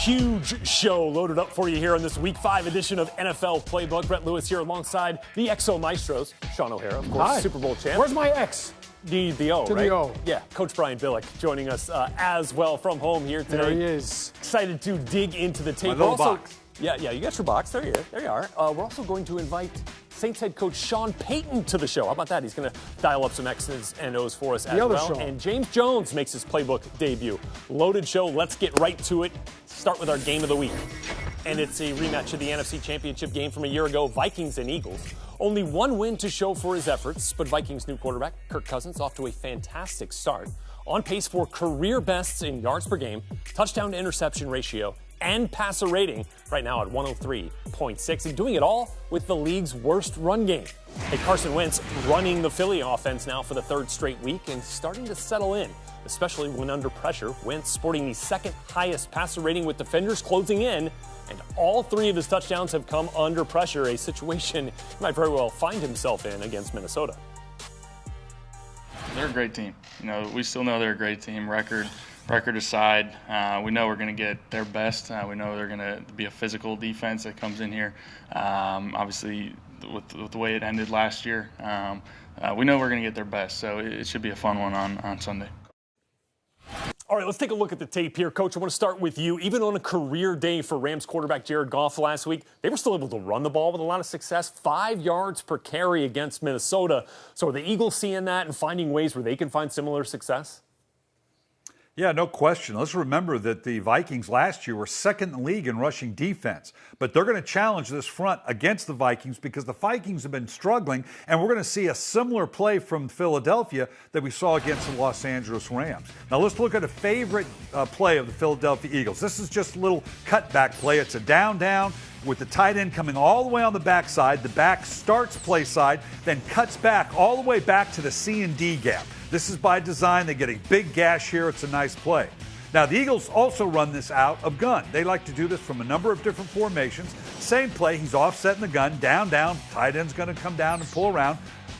huge show loaded up for you here on this Week 5 edition of NFL Playbook. Rhett Lewis here alongside the XO Maestros, Shaun O'Hara, of course, Hi. Super Bowl champ. Where's my X? The O, to right? the O. Yeah, Coach Brian Billick joining us as well from home here today. There he is. Excited to dig into the tape. My little box. Yeah, you got your box. There you are. We're also going to invite Saints head coach Sean Payton to the show. How about that? He's going to dial up some X's and O's for us as well. Show. And James Jones makes his Playbook debut. Loaded show. Let's get right to it. Start with our game of the week. And it's a rematch of the NFC Championship game from a year ago, Vikings and Eagles. Only one win to show for his efforts, but Vikings' new quarterback, Kirk Cousins, off to a fantastic start. On pace for career bests in yards per game, touchdown to interception ratio, and passer rating, right now at 103.6, and doing it all with the league's worst run game. Hey, Carson Wentz running the Philly offense now for the third straight week and starting to settle in, especially when under pressure. Wentz sporting the second highest passer rating with defenders closing in, and all three of his touchdowns have come under pressure, a situation he might very well find himself in against Minnesota. They're a great team. We still know they're a great team. Record aside, we know we're going to get their best. We know they're going to be a physical defense that comes in here. Obviously, with the way it ended last year, we know we're going to get their best. So it should be a fun one on Sunday. All right, let's take a look at the tape here. Coach, I want to start with you. Even on a career day for Rams quarterback Jared Goff last week, they were still able to run the ball with a lot of success. 5 yards per carry against Minnesota. So are the Eagles seeing that and finding ways where they can find similar success? Yeah, no question. Let's remember that the Vikings last year were second in the league in rushing defense. But they're going to challenge this front against the Vikings because the Vikings have been struggling, and we're going to see a similar play from Philadelphia that we saw against the Los Angeles Rams. Now let's look at a favorite play of the Philadelphia Eagles. This is just a little cutback play. It's a down with the tight end coming all the way on the backside. The back starts play side, then cuts back all the way back to the C and D gap. This is by design. They get a big gash here. It's a nice play. Now, the Eagles also run this out of gun. They like to do this from a number of different formations. Same play. He's offsetting the gun. Down. Tight end's going to come down and pull around.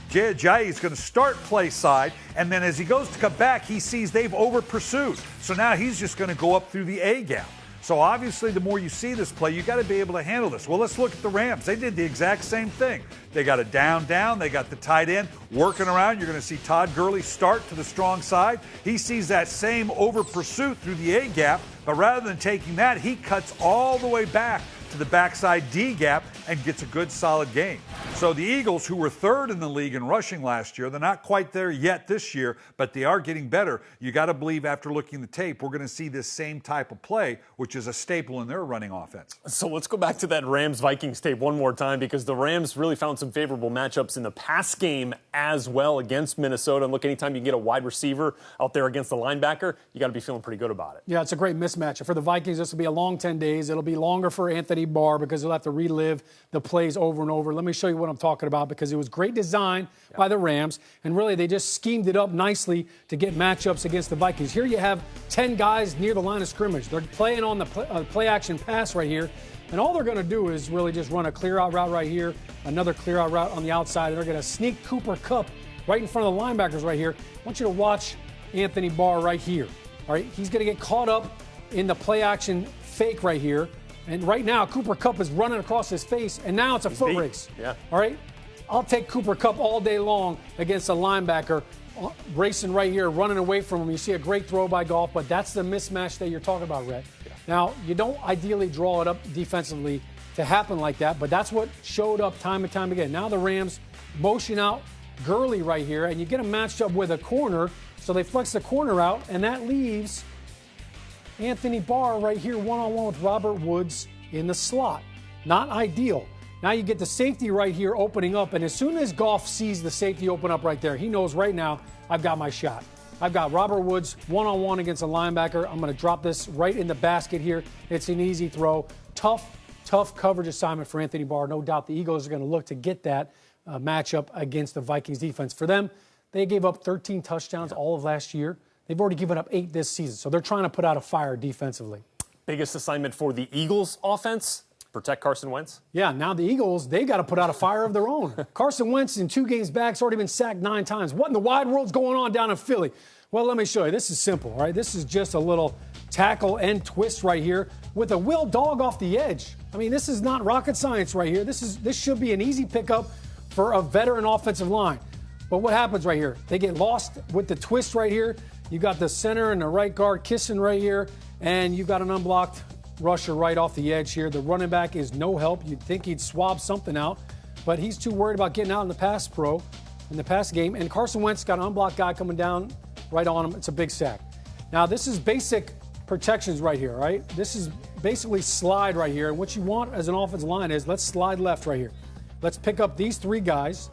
Jay is going to start play side, and then as he goes to cut back, he sees they've over-pursued. So now he's just going to go up through the A gap. So obviously, the more you see this play, you got to be able to handle this. Well, let's look at the Rams. They did the exact same thing. They got a down. They got the tight end working around. You're going to see Todd Gurley start to the strong side. He sees that same over pursuit through the A gap, but rather than taking that, he cuts all the way back to the backside D gap and gets a good solid gain. So the Eagles, who were third in the league in rushing last year, they're not quite there yet this year, but they are getting better. You got to believe after looking at the tape, we're going to see this same type of play, which is a staple in their running offense. So let's go back to that Rams-Vikings tape one more time, because the Rams really found some favorable matchups in the pass game as well against Minnesota. And look, anytime you get a wide receiver out there against the linebacker, you got to be feeling pretty good about it. Yeah, it's a great mismatch. For the Vikings, this will be a long 10 days. It'll be longer for Anthony Barr because he'll have to relive the plays over and over. Let me show you what I'm talking about, because it was great design by the Rams, and really they just schemed it up nicely to get matchups against the Vikings. Here you have 10 guys near the line of scrimmage. They're playing on the play-action pass right here, and all they're going to do is really just run a clear-out route right here, another clear-out route on the outside, and they're going to sneak Cooper Kupp right in front of the linebackers right here. I want you to watch Anthony Barr right here. All right, he's going to get caught up in the play-action fake right here. And right now, Cooper Kupp is running across his face, and now it's a foot race. Yeah. All right? I'll take Cooper Kupp all day long against a linebacker racing right here, running away from him. You see a great throw by Goff, but that's the mismatch that you're talking about, Rhett. Yeah. Now, you don't ideally draw it up defensively to happen like that, but that's what showed up time and time again. Now the Rams motion out Gurley right here, and you get him matched up with a corner, so they flex the corner out, and that leaves Anthony Barr right here one-on-one with Robert Woods in the slot. Not ideal. Now you get the safety right here opening up, and as soon as Goff sees the safety open up right there, he knows right now, I've got my shot. I've got Robert Woods one-on-one against a linebacker. I'm going to drop this right in the basket here. It's an easy throw. Tough coverage assignment for Anthony Barr. No doubt the Eagles are going to look to get that matchup against the Vikings defense. For them, they gave up 13 touchdowns all of last year. They've already given up 8 this season, so they're trying to put out a fire defensively. Biggest assignment for the Eagles offense? Protect Carson Wentz? Yeah, now the Eagles, they've got to put out a fire of their own. Carson Wentz in 2 games back has already been sacked 9 times. What in the wide world's going on down in Philly? Well, let me show you. This is simple, all right? This is just a little tackle and twist right here with a will dog off the edge. I mean, this is not rocket science right here. This should be an easy pickup for a veteran offensive line. But what happens right here? They get lost with the twist right here. You got the center and the right guard kissing right here, and you've got an unblocked rusher right off the edge here. The running back is no help. You'd think he'd swab something out, but he's too worried about getting out in the pass game. And Carson Wentz got an unblocked guy coming down right on him. It's a big sack. Now, this is basic protections right here, right? This is basically slide right here. And what you want as an offensive line is let's slide left right here. Let's pick up these three guys,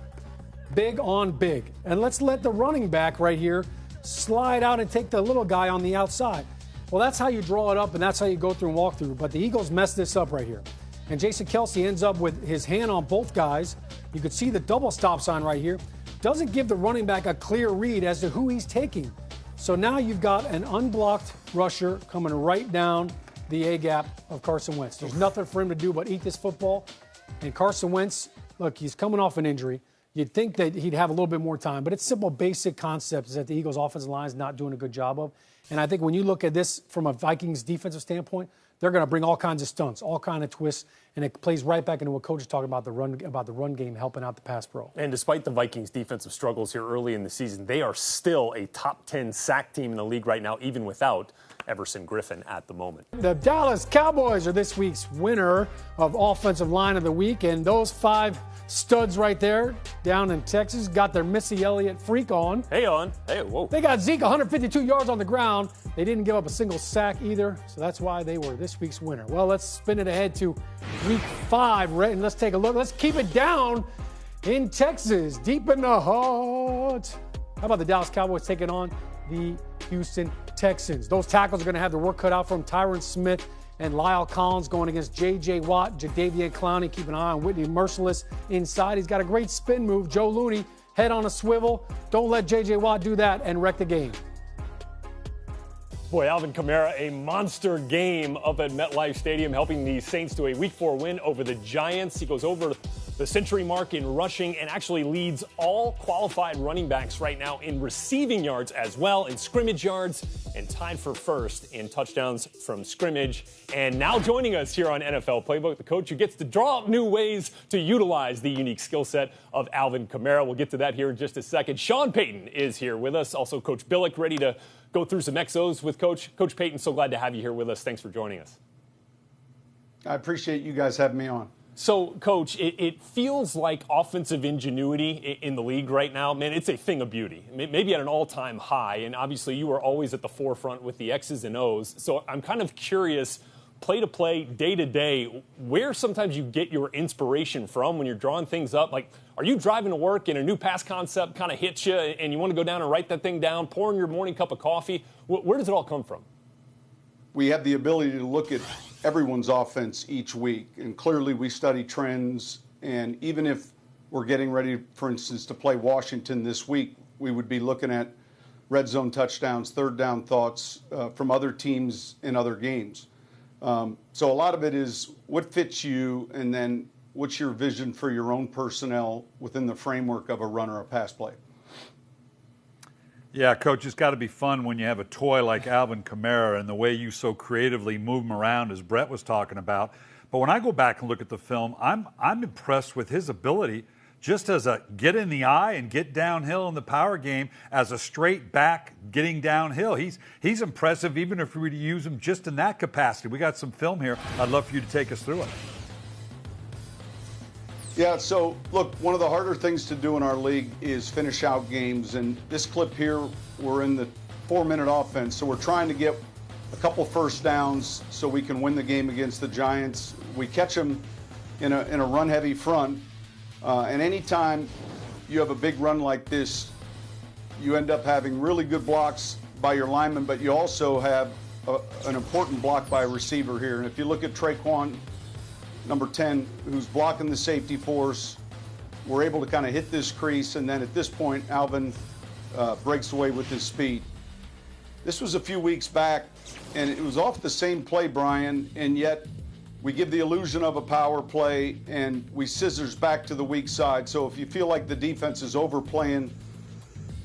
big on big. And let's let the running back right here slide out and take the little guy on the outside. Well, that's how you draw it up, and that's how you go through and walk through. But the Eagles messed this up right here. And Jason Kelce ends up with his hand on both guys. You could see the double stop sign right here. Doesn't give the running back a clear read as to who he's taking. So now you've got an unblocked rusher coming right down the A-gap of Carson Wentz. There's nothing for him to do but eat this football. And Carson Wentz, look, he's coming off an injury. You'd think that he'd have a little bit more time, but it's simple, basic concepts that the Eagles' offensive line is not doing a good job of. And I think when you look at this from a Vikings defensive standpoint, they're going to bring all kinds of stunts, all kinds of twists, and it plays right back into what Coach is talking about, the run game helping out the pass pro. And despite the Vikings' defensive struggles here early in the season, they are still a top 10 sack team in the league right now, even without Everson Griffin at the moment. The Dallas Cowboys are this week's winner of Offensive Line of the Week, and those 5 studs right there down in Texas got their Missy Elliott freak on. Hey, whoa. They got Zeke 152 yards on the ground. They didn't give up a single sack either, so that's why they were this week's winner. Well, let's spin it ahead to week 5, Rhett, and let's take a look. Let's keep it down in Texas, deep in the heart. How about the Dallas Cowboys taking on the Houston Texans? Those tackles are going to have their work cut out from Tyron Smith and Lyle Collins going against J.J. Watt, Jadeveon Clowney. Keep an eye on Whitney Merciless inside. He's got a great spin move. Joe Looney, head on a swivel. Don't let J.J. Watt do that and wreck the game. Boy, Alvin Kamara, a monster game up at MetLife Stadium, helping the Saints to a Week 4 win over the Giants. He goes over the century mark in rushing and actually leads all qualified running backs right now in receiving yards as well, in scrimmage yards, and tied for first in touchdowns from scrimmage. And now joining us here on NFL Playbook, the coach who gets to draw up new ways to utilize the unique skill set of Alvin Kamara. We'll get to that here in just a second. Sean Payton is here with us. Also, Coach Billick, ready to go through some XOs with Coach. Coach Payton, so glad to have you here with us. Thanks for joining us. I appreciate you guys having me on. So, Coach, it feels like offensive ingenuity in the league right now, man, it's a thing of beauty. Maybe at an all-time high, and obviously you are always at the forefront with the X's and O's. So I'm kind of curious, play-to-play, day-to-day, where sometimes you get your inspiration from when you're drawing things up. Like, are you driving to work and a new pass concept kind of hits you and you want to go down and write that thing down, pouring your morning cup of coffee? Where does it all come from? We have the ability to look at everyone's offense each week, and clearly we study trends, and even if we're getting ready, for instance, to play Washington this week, we would be looking at red zone touchdowns, third down thoughts from other teams in other games. So a lot of it is what fits you, and then what's your vision for your own personnel within the framework of a run or a pass play. Yeah, Coach, it's got to be fun when you have a toy like Alvin Kamara and the way you so creatively move him around, as Brett was talking about. But when I go back and look at the film, I'm impressed with his ability just as a get in the eye and get downhill in the power game as a straight back getting downhill. He's impressive even if we were to use him just in that capacity. We got some film here. I'd love for you to take us through it. Yeah, so look, one of the harder things to do in our league is finish out games. And this clip here, we're in the 4-minute offense. So we're trying to get a couple first downs so we can win the game against the Giants. We catch them in a run-heavy front. And anytime you have a big run like this, you end up having really good blocks by your linemen, but you also have an important block by a receiver here. And if you look at Traquan, number 10, who's blocking the safety force, we're able to kind of hit this crease, and then at this point, Alvin breaks away with his speed. This was a few weeks back, and it was off the same play, Brian, and yet we give the illusion of a power play, and we scissors back to the weak side. So if you feel like the defense is overplaying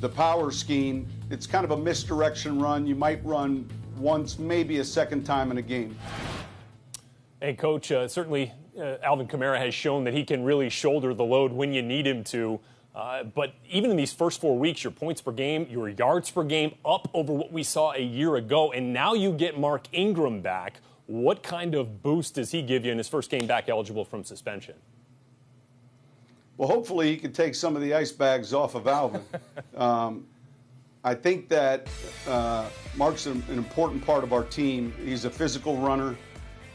the power scheme, it's kind of a misdirection run. You might run once, maybe a second time in a game. And, Coach, certainly Alvin Kamara has shown that he can really shoulder the load when you need him to. But even in these first 4 weeks, your points per game, your yards per game up over what we saw a year ago. And now you get Mark Ingram back. What kind of boost does he give you in his first game back eligible from suspension? Well, hopefully he can take some of the ice bags off of Alvin. I think that Mark's an important part of our team. He's a physical runner.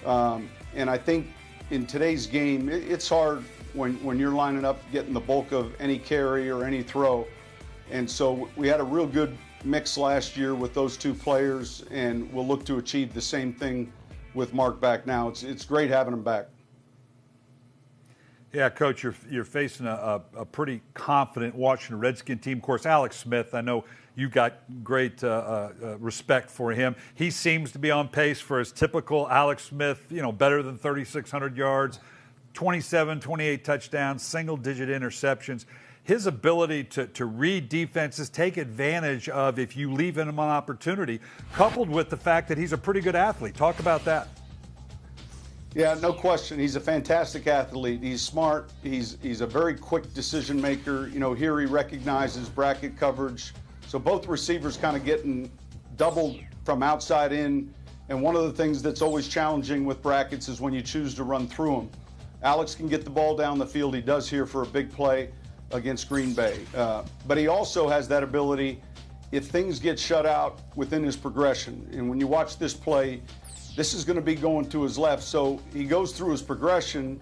And I think in today's game, it's hard when you're lining up getting the bulk of any carry or any throw. And so we had a real good mix last year with those two players, and we'll look to achieve the same thing with Mark back now. It's great having him back. Yeah, Coach, you're facing a pretty confident Washington Redskin team. Of course, Alex Smith, I know you've got great respect for him. He seems to be on pace for his typical Alex Smith, better than 3,600 yards, 27, 28 touchdowns, single-digit interceptions. His ability to read defenses, take advantage of if you leave him an opportunity, coupled with the fact that he's a pretty good athlete. Talk about that. Yeah, no question. He's a fantastic athlete. He's smart. He's a very quick decision maker. Here he recognizes bracket coverage. So both receivers kind of getting doubled from outside in. And one of the things that's always challenging with brackets is when you choose to run through them. Alex can get the ball down the field. He does here for a big play against Green Bay. But he also has that ability if things get shut out within his progression. And when you watch this play, this is going to be going to his left. So he goes through his progression.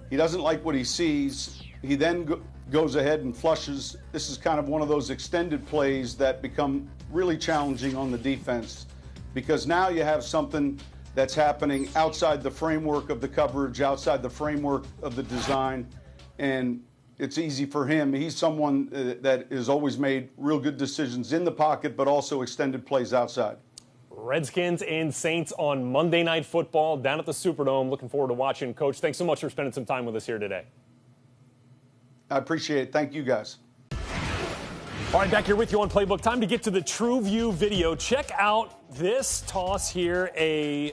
He doesn't like what he sees. He then goes ahead and flushes. This is kind of one of those extended plays that become really challenging on the defense, because now you have something that's happening outside the framework of the coverage, outside the framework of the design, and it's easy for him. He's someone that has always made real good decisions in the pocket, but also extended plays outside. Redskins and Saints on Monday Night Football down at the Superdome. Looking forward to watching. Coach, thanks so much for spending some time with us here today. I appreciate it. Thank you, guys. All right, back here with you on Playbook. Time to get to the TrueView video. Check out this toss here. A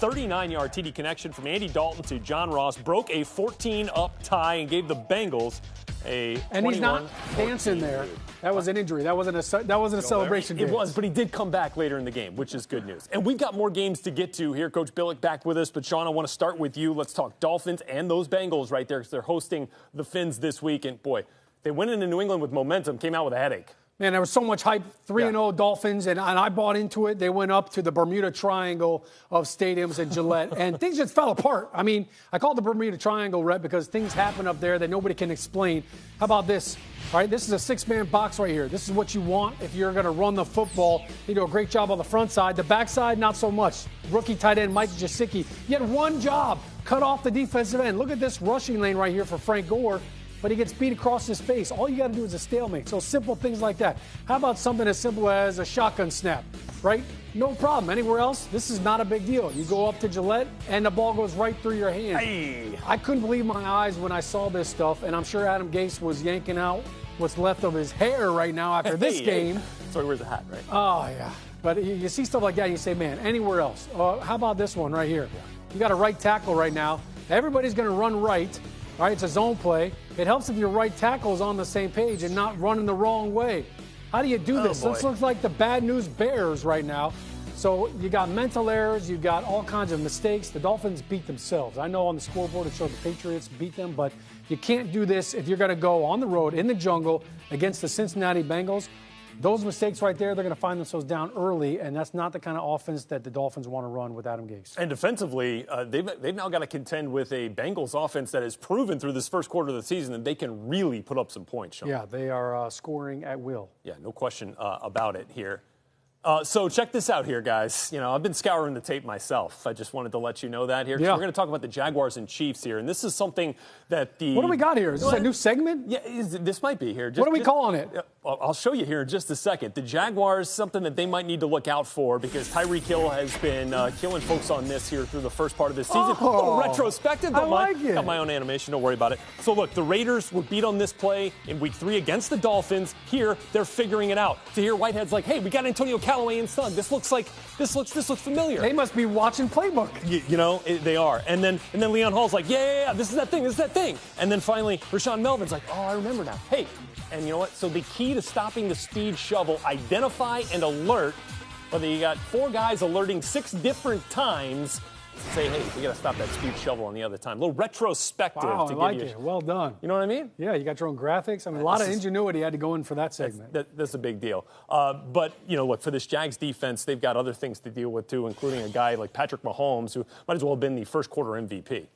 39-yard TD connection from Andy Dalton to John Ross. Broke a 14-up tie and gave the Bengals a 21. And he's not dancing there. That was an injury. That wasn't a celebration. It was, but he did come back later in the game, which is good news. And we've got more games to get to here. Coach Billick back with us. But, Shaun, I want to start with you. Let's talk Dolphins and those Bengals right there, because they're hosting the Fins this week. And, boy, they went into New England with momentum, came out with a headache. Man, there was so much hype, 3-0 Dolphins, and I bought into it. They went up to the Bermuda Triangle of stadiums in Gillette, and things just fell apart. I mean, I call it the Bermuda Triangle, Rhett, because things happen up there that nobody can explain. How about this? All right, this is a six-man box right here. This is what you want if you're going to run the football. You do a great job on the front side. The back side, not so much. Rookie tight end Mike Gesicki. You had one job, cut off the defensive end. Look at this rushing lane right here for Frank Gore. But he gets beat across his face. All you got to do is a stalemate. So simple things like that. How about something as simple as a shotgun snap, right? No problem. Anywhere else, this is not a big deal. You go up to Gillette, and the ball goes right through your hand. Hey. I couldn't believe my eyes when I saw this stuff, and I'm sure Adam Gase was yanking out what's left of his hair right now after this game. So he wears a hat, right? Oh, yeah. But you see stuff like that, and you say, man, anywhere else. How about this one right here? You got a right tackle right now. Everybody's going to run right. All right, it's a zone play. It helps if your right tackle is on the same page and not running the wrong way. How do you do this? This looks like the bad news Bears right now. So you got mental errors. You got all kinds of mistakes. The Dolphins beat themselves. I know on the scoreboard it showed the Patriots beat them, but you can't do this if you're going to go on the road in the jungle against the Cincinnati Bengals. Those mistakes right there, they're going to find themselves down early, and that's not the kind of offense that the Dolphins want to run with Adam Gase. And defensively, they've now got to contend with a Bengals offense that has proven through this first quarter of the season that they can really put up some points, Shaun. Yeah, they are scoring at will. Yeah, no question about it here. So check this out here, guys. I've been scouring the tape myself. I just wanted to let you know that here. Yeah. We're going to talk about the Jaguars and Chiefs here, and this is something that the... What do we got here? Is this a new segment? Yeah, this might be here. What are we calling it? I'll show you here in just a second. The Jaguars, something that they might need to look out for because Tyreek Hill has been killing folks on this here through the first part of this season. A little retrospective. Got my own animation. Don't worry about it. So, look, the Raiders were beat on this play in Week 3 against the Dolphins. Here, they're figuring it out. To hear Whitehead's like, hey, we got Antonio Callaway and son. This looks familiar. They must be watching Playbook. They are. And then Leon Hall's like, yeah, this is that thing. And then finally, Rashawn Melvin's like, oh, I remember now. Hey, and you know what? So the key to stopping the speed shovel, identify and alert. Whether you got 4 guys alerting 6 different times, say, hey, we got to stop that speed shovel on the other time. A little retrospective. Wow, to I like give you. it. Well done. You know what I mean? Yeah, you got your own graphics. I mean, a lot of ingenuity had to go in for that segment. That's a big deal. But, look, for this Jags defense, they've got other things to deal with, too, including a guy like Patrick Mahomes, who might as well have been the first quarter MVP.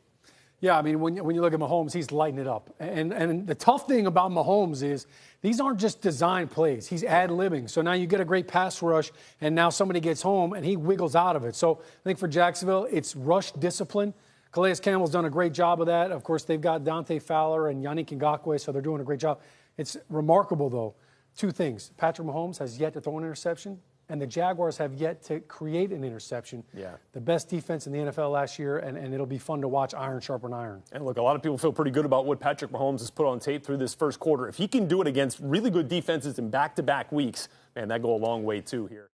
Yeah, I mean, when you look at Mahomes, he's lighting it up. And the tough thing about Mahomes is these aren't just design plays. He's ad-libbing. So now you get a great pass rush, and now somebody gets home, and he wiggles out of it. So I think for Jacksonville, it's rush discipline. Calais Campbell's done a great job of that. Of course, they've got Dante Fowler and Yannick Ngakoue, so they're doing a great job. It's remarkable, though. 2 things. Patrick Mahomes has yet to throw an interception, and the Jaguars have yet to create an interception. Yeah. The best defense in the NFL last year, and it'll be fun to watch iron sharpen iron. And look, a lot of people feel pretty good about what Patrick Mahomes has put on tape through this first quarter. If he can do it against really good defenses in back-to-back weeks, man, that'd go a long way, too, here.